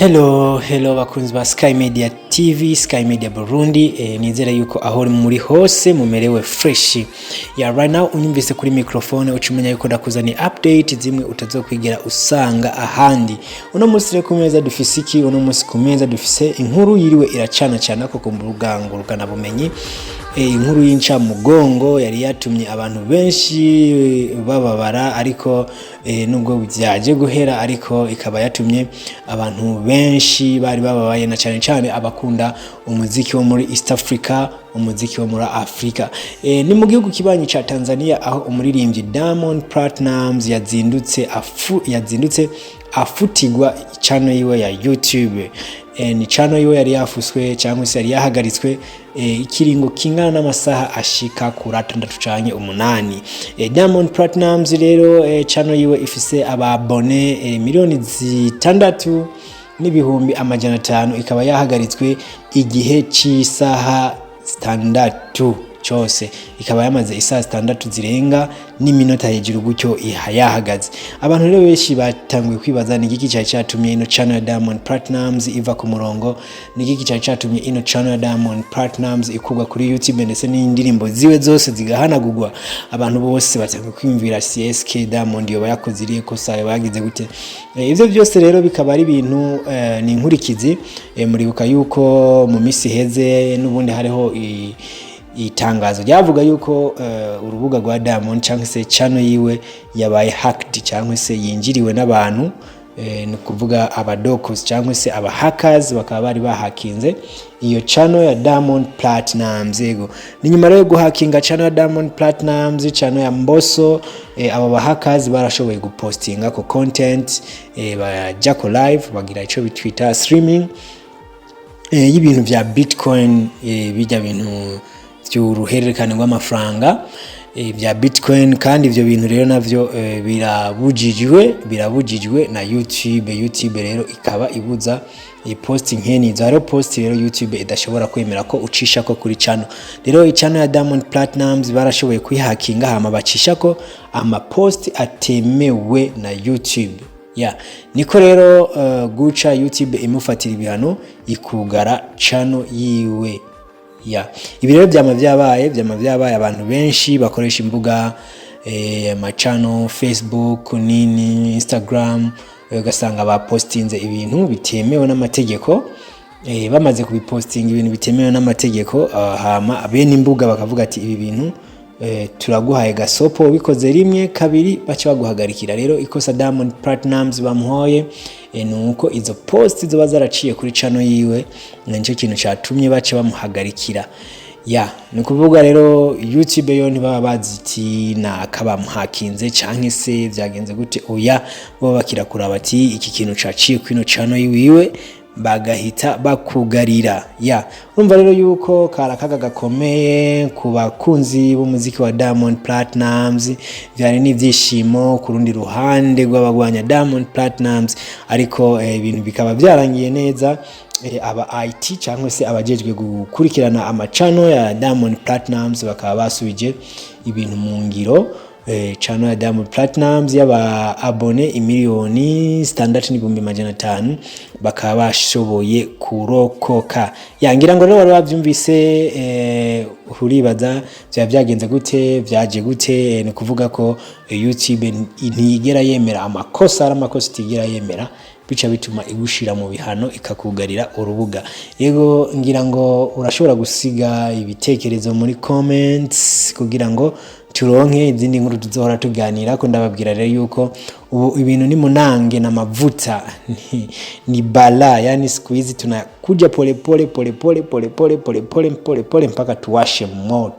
Hello bakunzi ba Sky Media TV, Sky Media Burundi. Nizera yuko aho muri hose mumerewe fresh. Right now unyumvise kuri microphone ucumenya yuko ndakuzani update zimwe utazokwigira usanga ahandi. Uno munsi rero kumeza dufise iki? Uno munsi kumeza dufise inkuru yiriwe iracana cyane ko kumbuga ngurukana bumenyi. Inkuru y'inca mugongo yari yatumye abantu benshi bababara, ariko nubwo byaje guhera ariko ikaba yatumye abantu benshi bari bababaye, na cyane abakunda umuziki wo muri East Africa, umuziki wo muri Africa. Ni mu gihugu kibanyi ca Tanzania, aho umuririmbyi Diamond Plutnumz yazindutse afutigwa channel yiwe ya YouTube. Ni channel yiwe yari yafuswe cyangwa se yari yahagaritswe ikiringo kingana n'amasaha ashika kuri 6 canke 8. Diamond Plutnumz rero channel yiwe ifise ababone miliyoni 6 n'ibihumbi amajana 5, ikaba yahagaritswe igihe cy'isaha 6 cyose, ikaba yamaze isaha 6 zirenga n'iminota hejuru gutyo yahagaze. Abantu rero benshi batanguye kwibaza ni igiki cyari cyatumye ino channel ya Diamond Plutnumz iva ku murongo, ni igiki cyari cyatumye ino channel ya Diamond Plutnumz ikugwa kuri YouTube ndetse n'indirimbo ziwe zose zigahanagurwa. Abantu bose batanguye kwimvira CSK Diamond yoba yakoze iriye kosa yagize gute. Ivyo byose rero bikaba ari ibintu ni inkurikizi. Muribuka yuko mu misi heze n'ubundi hariho itangazo ryavuga yuko urubuga rwa Diamond cyangwa se channel yiwe yabaye hacked cyangwa se yinjiriwe n'abantu, ni kuvuga abadokos cyangwa se abahackers bakaba bari bahakinze iyo channel ya Diamond Plutnumz. Yego ni nyuma rero guhackinga channel ya Diamond Plutnumz, channel ya Mboss, aba bahackers barashoboye gupostinga ko content bajya ko live, bagira ico bitwita streaming y'ibintu vya Bitcoin, bijya bintu by'uruhererekane rw'amafaranga bya Bitcoin. Kandi ivyo bintu rero navyo birabujijwe na YouTube rero ikaba ibuza posting nkenizo. Haro post rero YouTube idashobora kwemera ko ucisha ko kuri channel. Rero channel ya Diamond Plutnumz barashoboye kuyihackinga hama bacisha ko ama post atemewe na YouTube. Niko rero guca YouTube imufatira ibihano ikugara channel yiwe. Ibi rero byama byabaye abantu benshi bakoresha imbuga ma channel Facebook nini Instagram, ugasanga bapostinze ibintu bitemewe n'amategeko. Bamaze kubipostinga ibintu bitemewe n'amategeko, hama bene imbuga bakavuga ati ibi bintu turaguhaye gasopo, bikoze rimwe kabiri baca baguhagarikira. Rero ikosa Diamond Plutnumz bamuhoye nuko izo post zo bazaraciye kuri channel yiwe, nicyo kintu cyatumye baca bamuhagarikira. Ni kuvuga rero YouTube yo ntibaba baziti na akabamuhakinze canke se byagenze gute, bo bakira kuraba ati iki kintu caciye kwino channel yiwe bagahita bakugarira. Urumva rero yuko karakaga gakomeye ku bakunzi b'umuziki wa Diamond Plutnumz, byari n'ivyishimo ku rundi ruhande rw'abagwanya Diamond Plutnumz, ariko ibintu bikaba byarangiye neza. Aba IT cyangwa se abajejwe gukurikirana amachannel ya Diamond Plutnumz bakaba basubije ibintu mu ngiro. Channel ya Diamond Plutnumz yaba abone imiliyoni 6,500 bakaba bashoboye kurokoka. Ngira ngo rero bari bavyumvise, uribaza byagenze gute, byaje gute. Ni kuvuga ko YouTube ntiyigera yemera amakosa itigera yemera, bica bituma igushira mu bihano ikakugarira urubuga. Yego ngira ngo urashobora gusiga ibitekerezo muri comments kugira ngo turonke izindi nkuru tuzohora tuganira ko. Ndababwira rero yuko ubu ibintu ni munange na mavuta ni bala, yani siku hizi tunakuja pole pole mpaka tuwashe moto.